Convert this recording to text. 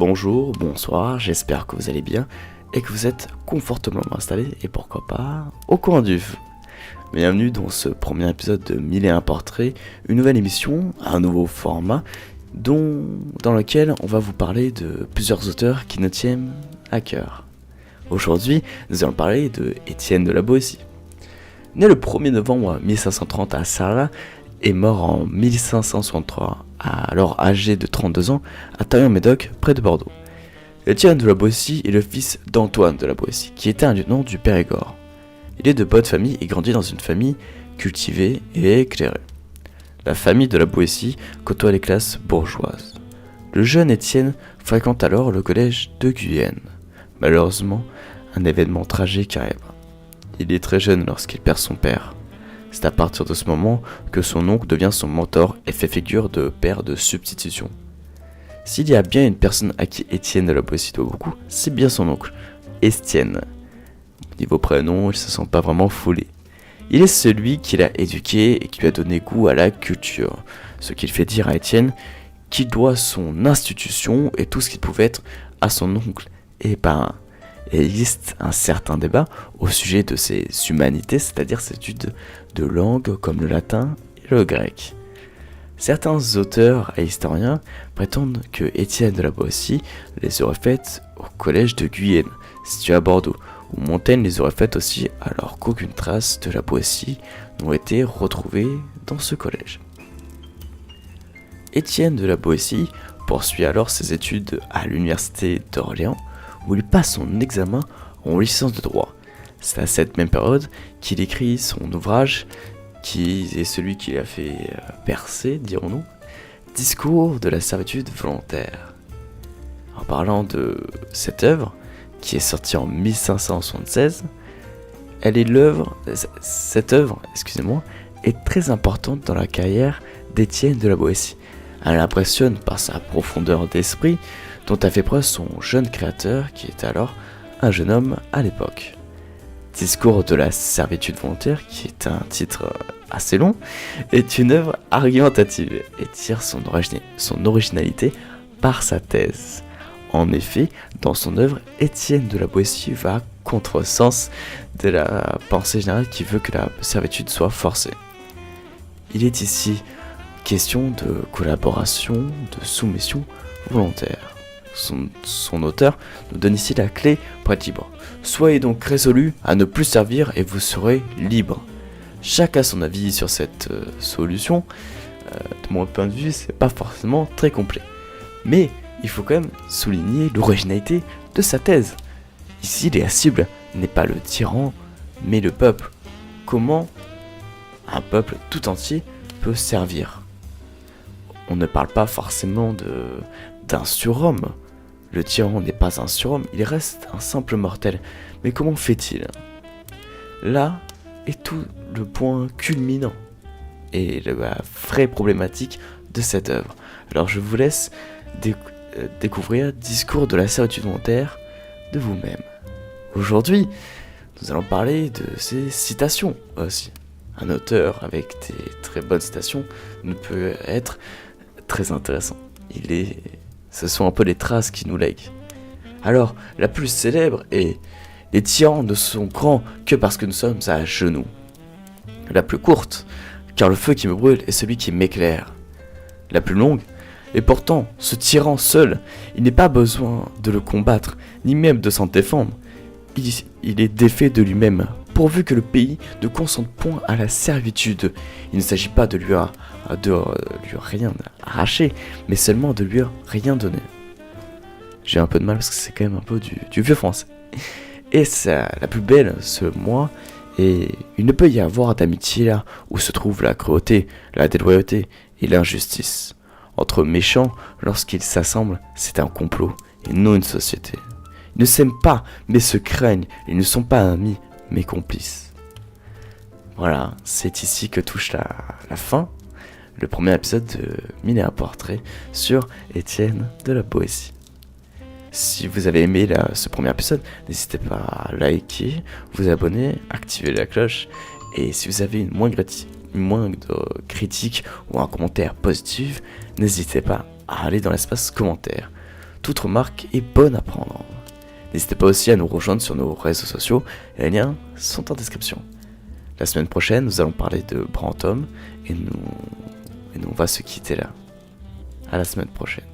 Bonjour, bonsoir, j'espère que vous allez bien et que vous êtes confortablement installés et pourquoi pas au coin du feu. Bienvenue dans ce premier épisode de 1001 portraits, une nouvelle émission, un nouveau format dans lequel on va vous parler de plusieurs auteurs qui nous tiennent à cœur. Aujourd'hui, nous allons parler de Étienne de la Boétie. Né le 1er novembre 1530 à Sarlat et mort en 1563, alors âgé de 32 ans, à Taillon-Médoc, près de Bordeaux. Étienne de la Boétie est le fils d'Antoine de la Boétie, qui était un lieutenant du Périgord. Il est de bonne famille et grandit dans une famille cultivée et éclairée. La famille de la Boétie côtoie les classes bourgeoises. Le jeune Étienne fréquente alors le collège de Guyenne. Malheureusement, un événement tragique arrive. Il est très jeune lorsqu'il perd son père. C'est à partir de ce moment que son oncle devient son mentor et fait figure de père de substitution. S'il y a bien une personne à qui Étienne de la Boétie doit beaucoup, c'est bien son oncle, Estienne. Niveau prénom, il ne se sent pas vraiment foulé. Il est celui qui l'a éduqué et qui lui a donné goût à la culture, ce qui fait dire à Étienne qu'il doit son institution et tout ce qu'il pouvait être à son oncle et parrain. Et il existe un certain débat au sujet de ces humanités, c'est-à-dire ces études de langues comme le latin et le grec. Certains auteurs et historiens prétendent que Étienne de la Boétie les aurait faites au collège de Guyenne, situé à Bordeaux, où Montaigne les aurait faites aussi alors qu'aucune trace de la Boétie n'ont été retrouvées dans ce collège. Étienne de la Boétie poursuit alors ses études à l'université d'Orléans, où il passe son examen en licence de droit. C'est à cette même période qu'il écrit son ouvrage, qui est celui qui l'a fait percer, dirons-nous, Discours de la servitude volontaire. En parlant de cette œuvre, qui est sortie en 1576, cette œuvre est très importante dans la carrière d'Étienne de la Boétie. Elle impressionne par sa profondeur d'esprit, dont a fait preuve son jeune créateur, qui était alors un jeune homme à l'époque. Discours de la servitude volontaire, qui est un titre assez long, est une œuvre argumentative et tire son originalité par sa thèse. En effet, dans son œuvre, Étienne de la Boétie va à contresens de la pensée générale qui veut que la servitude soit forcée. Il est ici question de collaboration, de soumission volontaire. Son auteur nous donne ici la clé pour être libre. Soyez donc résolus à ne plus servir et vous serez libre. Chacun a son avis sur cette solution. De mon point de vue, c'est pas forcément très complet. Mais il faut quand même souligner l'originalité de sa thèse. Ici, la cible n'est pas le tyran, mais le peuple. Comment un peuple tout entier peut servir? On ne parle pas forcément d'un surhomme. Le tyran n'est pas un surhomme, il reste un simple mortel. Mais comment fait-il? Là est tout le point culminant et la vraie problématique de cette œuvre. Alors je vous laisse découvrir Discours de la servitude volontaire de vous-même. Aujourd'hui, nous allons parler de ces citations aussi. Un auteur avec des très bonnes citations ne peut être très intéressant. Ce sont un peu les traces qui nous lèguent. Alors, la plus célèbre est « Les tyrans ne sont grands que parce que nous sommes à genoux ». La plus courte, « Car le feu qui me brûle est celui qui m'éclaire ». La plus longue, « Et pourtant, ce tyran seul, il n'est pas besoin de le combattre, ni même de s'en défendre. Il est défait de lui-même, pourvu que le pays ne consente point à la servitude. Il ne s'agit pas de lui rien arracher, mais seulement de lui rien donner. » J'ai un peu de mal parce que c'est quand même un peu du vieux français. Et c'est la plus belle, selon moi, et il ne peut y avoir d'amitié là où se trouve la cruauté, la déloyauté et l'injustice. Entre méchants, lorsqu'ils s'assemblent, c'est un complot et non une société. Ils ne s'aiment pas, mais se craignent. Ils ne sont pas amis, mais complices. Voilà, c'est ici que touche la fin, le premier épisode de 1001 portraits sur Étienne de la Boétie. Si vous avez aimé ce premier épisode, n'hésitez pas à liker, vous abonner, activer la cloche. Et si vous avez une moindre critique ou un commentaire positif, n'hésitez pas à aller dans l'espace commentaire. toute remarque est bonne à prendre. N'hésitez pas aussi à nous rejoindre sur nos réseaux sociaux, et les liens sont en description. La semaine prochaine, nous allons parler de Brantôme, et nous on va se quitter là. À la semaine prochaine.